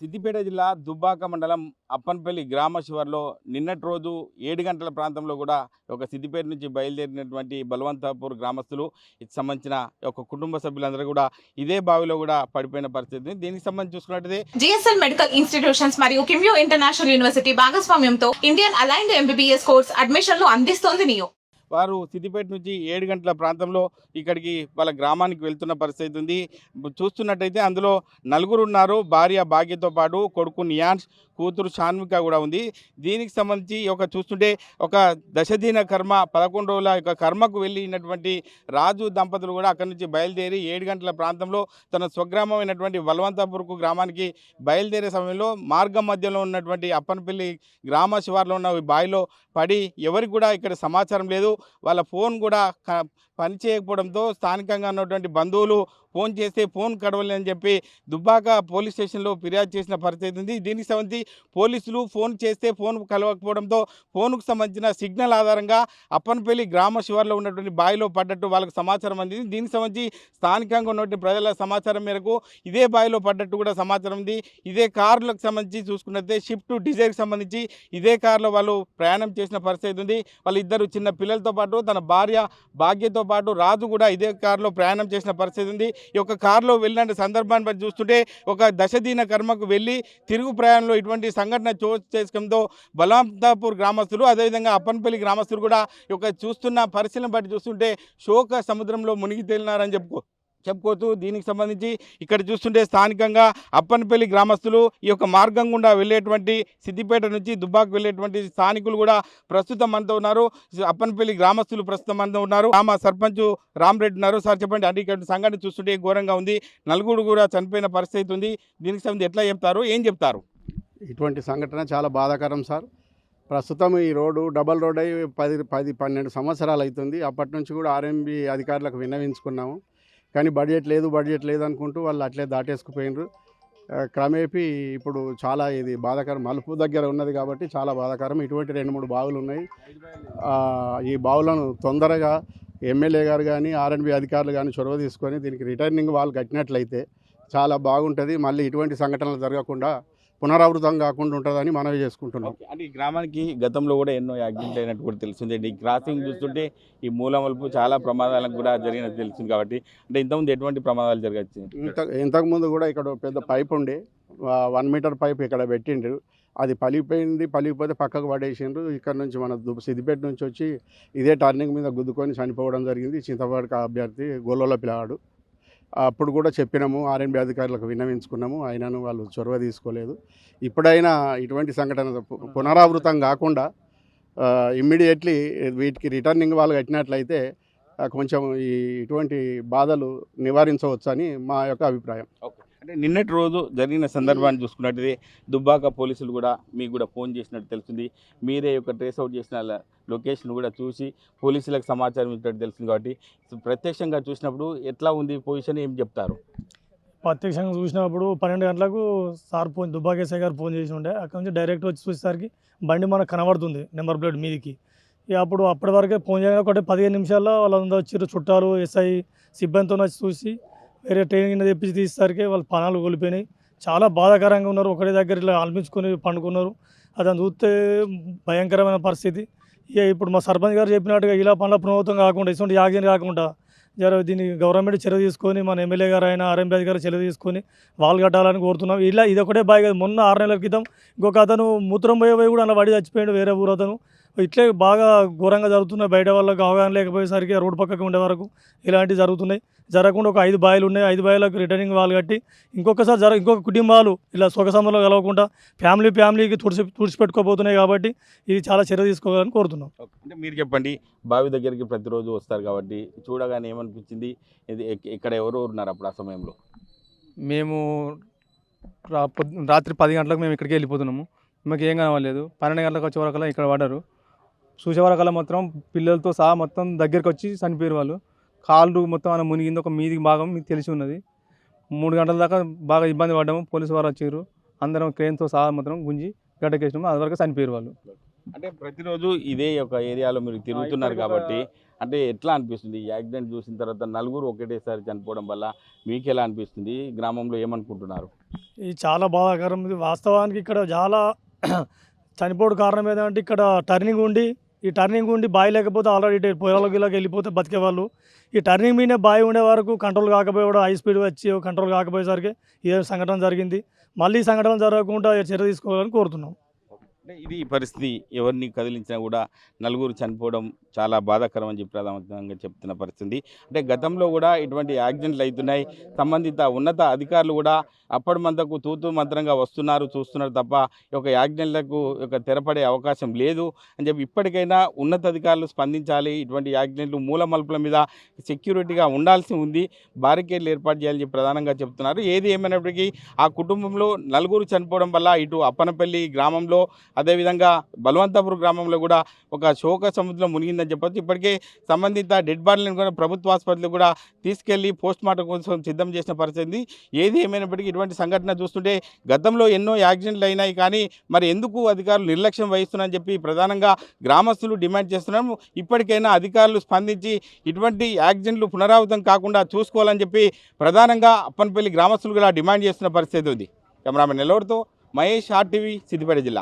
సిద్దిపేట జిల్లా దుబ్బాక మండలం అప్పన్పల్లి గ్రామ శివారులో నిన్నటి రోజు 7 గంటల ప్రాంతంలో కూడా ఒక సిద్దిపేట నుంచి బయలుదేరినటువంటి బలవంతాపూర్ గ్రామస్తులు ఇది సంబంధించిన ఒక కుటుంబ సభ్యులందరూ కూడా ఇదే బావిలో కూడా పడిపోయిన పరిస్థితి. దీనికి సంబంధించి చూసుకున్నట్లయితే జిఎస్ఎల్ మెడికల్ ఇన్స్టిట్యూషన్స్ మరియు కిమ్యూ ఇంటర్నేషనల్ యూనివర్సిటీ భాగస్వామ్యంతో ఇండియన్ అలైన్డ్ ఎంబీబీఎస్ కోర్స్ అడ్మిషన్లు అందిస్తోంది నియో. వారు సిద్దిపేట నుంచి 7 గంటల ప్రాంతంలో ఇక్కడికి వాళ్ళ గ్రామానికి వెళ్తున్న పరిస్థితి ఉంది. చూస్తున్నట్టయితే అందులో నలుగురు ఉన్నారు. భార్య భాగ్యతో పాటు కొడుకు నియాన్స్, కూతురు షాన్విక కూడా ఉంది. దీనికి సంబంధించి చూస్తుంటే ఒక దశదిన కర్మ 11 రోజుల యొక్క కర్మకు వెళ్ళినటువంటి రాజు దంపతులు కూడా అక్కడి నుంచి బయలుదేరి 7 గంటల ప్రాంతంలో తన స్వగ్రామమైనటువంటి బలవంతాపూర్కు గ్రామానికి బయలుదేరే సమయంలో మార్గం మధ్యలో ఉన్నటువంటి అప్పన్పల్లి గ్రామ శివారులో ఉన్న బావిలో పడి ఎవరికి కూడా ఇక్కడ సమాచారం లేదు. వాళ్ళ ఫోన్ కూడా పనిచేయకపోవడంతో స్థానికంగా ఉన్నటువంటి బంధువులు ఫోన్ చేస్తే ఫోన్ కడవలేదని చెప్పి దుబ్బాక పోలీస్ స్టేషన్లో ఫిర్యాదు చేసిన పరిస్థితి ఉంది. దీనికి సంబంధించి పోలీసులు ఫోన్ చేస్తే ఫోన్ కలవకపోవడంతో ఫోన్కు సంబంధించిన సిగ్నల్ ఆధారంగా అప్పన్పల్లి గ్రామ శివారులో ఉన్నటువంటి బావిలో పడ్డట్టు వాళ్ళకు సమాచారం అందింది. దీనికి సంబంధించి స్థానికంగా ఉన్నటువంటి ప్రజల సమాచారం మేరకు ఇదే బావిలో పడ్డట్టు కూడా సమాచారం ఉంది. ఇదే కారులకు సంబంధించి చూసుకున్నట్లయితే షిఫ్ట్ డిజైర్కి సంబంధించి ఇదే కారులో వాళ్ళు ప్రయాణం చేసిన పరిస్థితి ఉంది. వాళ్ళిద్దరు చిన్న పిల్లలతో పాటు తన భార్య భాగ్యతో పాటు రాజు కూడా ఇదే కారులో ప్రయాణం చేసిన పరిస్థితి ఉంది. ఈ యొక్క కారులో వెళ్ళిన సందర్భాన్ని బట్టి చూస్తుంటే ఒక దశదిన కర్మకు వెళ్ళి తిరుగు ప్రయాణంలో ఇటువంటి సంఘటన చోటు చేసుకోవడంతో బలవంతాపూర్ గ్రామస్తులు అదేవిధంగా అప్పన్పల్లి గ్రామస్తులు కూడా చూస్తున్న పరిశీలన బట్టి చూస్తుంటే శోక సముద్రంలో మునిగి తేలినారని చెప్పుకోవచ్చు. దీనికి సంబంధించి ఇక్కడ చూస్తుంటే స్థానికంగా అప్పన్పల్లి గ్రామస్తులు ఈ యొక్క మార్గం గుండా వెళ్ళేటువంటి సిద్దిపేట నుంచి దుబ్బాకు వెళ్ళేటువంటి స్థానికులు కూడా ప్రస్తుతం మనతో ఉన్నారు. అప్పన్పల్లి గ్రామస్తులు ప్రస్తుతం మనతో ఉన్నారు. గ్రామ సర్పంచ్ రామరెడ్డి ఉన్నారు. సార్ చెప్పండి, అంటే ఇక్కడ సంఘటన చూస్తుంటే ఘోరంగా ఉంది. నలుగురు కూడా చనిపోయిన పరిస్థితి ఉంది. దీనికి సంబంధించి ఎట్లా చెప్తారు, ఏం చెప్తారు? ఇటువంటి సంఘటన చాలా బాధాకరం సార్. ప్రస్తుతం ఈ రోడ్డు డబల్ రోడ్ అయి 10-12 సంవత్సరాలు అవుతుంది. అప్పటి నుంచి కూడా ఆర్ఎంబీ అధికారులకు విన్నవించుకున్నాము, కానీ బడ్జెట్ లేదు అనుకుంటూ వాళ్ళు అట్లే దాటేసుకుపోయినారు. క్రమేపీ ఇప్పుడు చాలా ఇది బాధాకరం. మలుపు దగ్గర ఉన్నది కాబట్టి చాలా బాధాకరం. ఇటువంటి 2-3 బావులు ఉన్నాయి. ఈ బావులను తొందరగా ఎమ్మెల్యే గారు కానీ ఆర్ఎంబీ అధికారులు కానీ చొరవ తీసుకొని దీనికి రిటర్నింగ్ వాళ్ళు కట్టినట్లయితే చాలా బాగుంటుంది. మళ్ళీ ఇటువంటి సంఘటనలు జరగకుండా పునరావృతం కాకుండా ఉంటుందని మనవి చేసుకుంటున్నాం. అంటే ఈ గ్రామానికి గతంలో కూడా ఎన్నో యాక్సిడెంట్ అయినట్టు కూడా తెలిసిందే. ఈ క్రాసింగ్ చూస్తుంటే ఈ మూలమలుపు చాలా ప్రమాదాలకు కూడా జరిగినట్టు తెలిసింది. కాబట్టి అంటే ఇంతకుముందు ఎటువంటి ప్రమాదాలు జరగచ్చు? ఇంతకుముందు కూడా ఇక్కడ పెద్ద పైప్ ఉండి 1 మీటర్ పైప్ ఇక్కడ పెట్టిండ్రు. అది పలిగిపోతే పక్కకు పడేసిండ్రు. ఇక్కడ నుంచి మన సిద్దిపేట నుంచి వచ్చి ఇదే టర్నింగ్ మీద గుద్దుకొని చనిపోవడం జరిగింది. చింతపాడు అభ్యర్థి గొల్లోల పిల్లవాడు. అప్పుడు కూడా చెప్పినాము, ఆర్ఎంబీ అధికారులకు విన్నవించుకున్నాము, అయినను వాళ్ళు చొరవ తీసుకోలేదు. ఇప్పుడైనా ఇటువంటి సంఘటన పునరావృతం కాకుండా ఇమ్మీడియట్లీ వీటికి రిటర్నింగ్ వాళ్ళు కట్టినట్లయితే కొంచెం ఇటువంటి బాధలు నివారించవచ్చని మా యొక్క అభిప్రాయం. అంటే నిన్నటి రోజు జరిగిన సందర్భాన్ని చూసుకున్నట్టయితే దుబ్బాక పోలీసులు కూడా మీకు కూడా ఫోన్ చేసినట్టు తెలిసింది. మీరే ట్రేస్ అవుట్ చేసిన లొకేషన్ కూడా చూసి పోలీసులకు సమాచారం ఇచ్చినట్టు తెలిసింది. కాబట్టి ప్రత్యక్షంగా చూసినప్పుడు ఎట్లా ఉంది పొజిషన్, ఏం చెప్తారు? ప్రత్యక్షంగా చూసినప్పుడు 12 గంటలకు సార్ దుబ్బాక ఎస్ఐ గారు ఫోన్ చేసి ఉండే. అక్కడ నుంచి డైరెక్ట్ వచ్చి చూసేసరికి బండి మనకు కనబడుతుంది నెంబర్ ప్లేట్ మీదికి. ఇక అప్పటి వరకే ఫోన్ చేయగానే 15 నిమిషాల్లో వాళ్ళందరూ వచ్చి చుట్టాలు ఎస్ఐ సిబ్బందితో వచ్చి చూసి వేరే ట్రైనింగ్ తెప్పించి తీసేసరికి వాళ్ళ ప్రాణాలు కోల్పోయినాయి. చాలా బాధాకరంగా ఉన్నారు. ఒకటే దగ్గర ఇలా అల్పించుకొని పండుకున్నారు. అతను చూస్తే భయంకరమైన పరిస్థితి. ఇక ఇప్పుడు మా సర్పంచ్ గారు చెప్పినట్టుగా ఇలా పనుల పునరావృతం కాకుండా ఇటువంటి యాక్సిడెంట్ కాకుండా దీన్ని గవర్నమెంట్ చర్య తీసుకొని మన ఎమ్మెల్యే గారు అయినా ఆర్ఎంపీ అధికారి చర్య తీసుకొని వాళ్ళు కట్టాలని కోరుతున్నాం. ఇలా ఇదొకటే బాగా మొన్న 6 నెలల క్రితం ఇంకొక అతను మూత్రం పోయి కూడా అలా పడి చచ్చిపోయాడు, వేరే ఊరు అతను. ఇట్లే బాగా ఘోరంగా జరుగుతున్నాయి. బయట వాళ్ళకి అవగాహన లేకపోయేసరికి రోడ్డు పక్కకు ఉండే వరకు ఇలాంటివి జరుగుతున్నాయి. జరగకుండా ఒక 5 బావిలు ఉన్నాయి. 5 బావిలకు రిటర్నింగ్ వాళ్ళు కట్టి ఇంకొకసారి ఇంకొక కుటుంబాలు ఇలా సుఖసంలో కలవకుండా ఫ్యామిలీకి తుడిచిపెట్టుకోబోతున్నాయి. కాబట్టి ఇది చాలా చర్య తీసుకోవాలని కోరుతున్నాం. అంటే మీరు చెప్పండి, బావి దగ్గరికి ప్రతిరోజు వస్తారు కాబట్టి చూడగానే ఏమనిపించింది? ఇది ఇక్కడ ఎవరు ఉన్నారు అప్పుడు ఆ సమయంలో? మేము రాత్రి 10 గంటలకు మేము ఇక్కడికి వెళ్ళిపోతున్నాము. మాకు ఏం కనవలేదు. 12 గంటలకు వచ్చే వరకల్లా ఇక్కడ పడ్డారు. చూసే వరకల్లా మొత్తం పిల్లలతో సహా మొత్తం దగ్గరికి వచ్చి చనిపోయారు వాళ్ళు. కాళ్ళు మొత్తం అలా మునిగింది. ఒక మీది భాగం మీకు తెలిసి ఉన్నది. 3 గంటల దాకా బాగా ఇబ్బంది పడ్డాము. పోలీసు వారు వచ్చారు. అందరం క్రేన్తో సహా మొత్తం గుంజి గడ్డకేసినాము. అది వరకు చనిపోయారు వాళ్ళు. అంటే ప్రతిరోజు ఇదే ఒక ఏరియాలో మీరు తిరుగుతున్నారు కాబట్టి అంటే ఎట్లా అనిపిస్తుంది? యాక్సిడెంట్ చూసిన తర్వాత నలుగురు ఒకటేసారి చనిపోవడం వల్ల మీకు ఎలా అనిపిస్తుంది? గ్రామంలో ఏమనుకుంటున్నారు? ఇది చాలా బాధాకరం. ఇది వాస్తవానికి ఇక్కడ చాలా చనిపోవడం కారణం ఏంటంటే ఇక్కడ టర్నింగ్ ఉండి బావి లేకపోతే ఆల్రెడీ పొలాలకు ఇలాగ వెళ్ళిపోతే బతికేవాళ్ళు. ఈ టర్నింగ్ మీదే బావి ఉండే వరకు కంట్రోల్ కాకపోయాడు, హై స్పీడ్ వచ్చి కంట్రోల్ కాకపోయేసరికి ఏ సంఘటన జరిగింది. మళ్ళీ ఈ సంఘటన జరగకుండా చర్య తీసుకోవాలని కోరుతున్నాం. అంటే ఇది పరిస్థితి. ఎవరిని కదిలించినా కూడా నలుగురు చనిపోవడం చాలా బాధాకరం అని చెప్పి ప్రధానంగా చెప్తున్న పరిస్థితి. అంటే గతంలో కూడా ఇటువంటి యాక్సిడెంట్లు అవుతున్నాయి. సంబంధిత ఉన్నత అధికారులు కూడా అప్పటి మందకు తూతూ మంత్రంగా వస్తున్నారు, చూస్తున్నారు తప్ప ఈ యొక్క యాక్సిడెంట్లకు తెరపడే అవకాశం లేదు అని చెప్పి ఇప్పటికైనా ఉన్నత అధికారులు స్పందించాలి. ఇటువంటి యాక్సిడెంట్లు మూల మలుపుల మీద సెక్యూరిటీగా ఉండాల్సి ఉంది, బారికేడ్లు ఏర్పాటు చేయాలని చెప్పి ప్రధానంగా చెప్తున్నారు. ఏది ఏమైనప్పటికీ ఆ కుటుంబంలో నలుగురు చనిపోవడం వల్ల ఇటు అప్పనపల్లి గ్రామంలో అదేవిధంగా బలవంతపురం గ్రామంలో కూడా ఒక శోక సముద్రం మునిగిందని చెప్పొచ్చు. ఇప్పటికే సంబంధిత డెడ్ బాడీలను కూడా ప్రభుత్వ ఆసుపత్రికి కూడా తీసుకెళ్లి పోస్ట్ మార్టం కోసం సిద్ధం చేసిన పరిస్థితి. ఏది ఏమైనప్పటికీ ఇటువంటి సంఘటన చూస్తుంటే గతంలో ఎన్నో యాక్సిడెంట్లు అయినాయి, కానీ మరి ఎందుకు అధికారులు నిర్లక్ష్యం వహిస్తున్నారని చెప్పి ప్రధానంగా గ్రామస్తులు డిమాండ్ చేస్తున్నాము. ఇప్పటికైనా అధికారులు స్పందించి ఇటువంటి యాక్సిడెంట్లు పునరావృతం కాకుండా చూసుకోవాలని చెప్పి ప్రధానంగా అప్పనపల్లి గ్రామస్తులు కూడా డిమాండ్ చేస్తున్న పరిస్థితి ఉంది. కెమెరామెన్ నెల్లూరుతో మహేష్, RTV, సిద్దిపేట జిల్లా.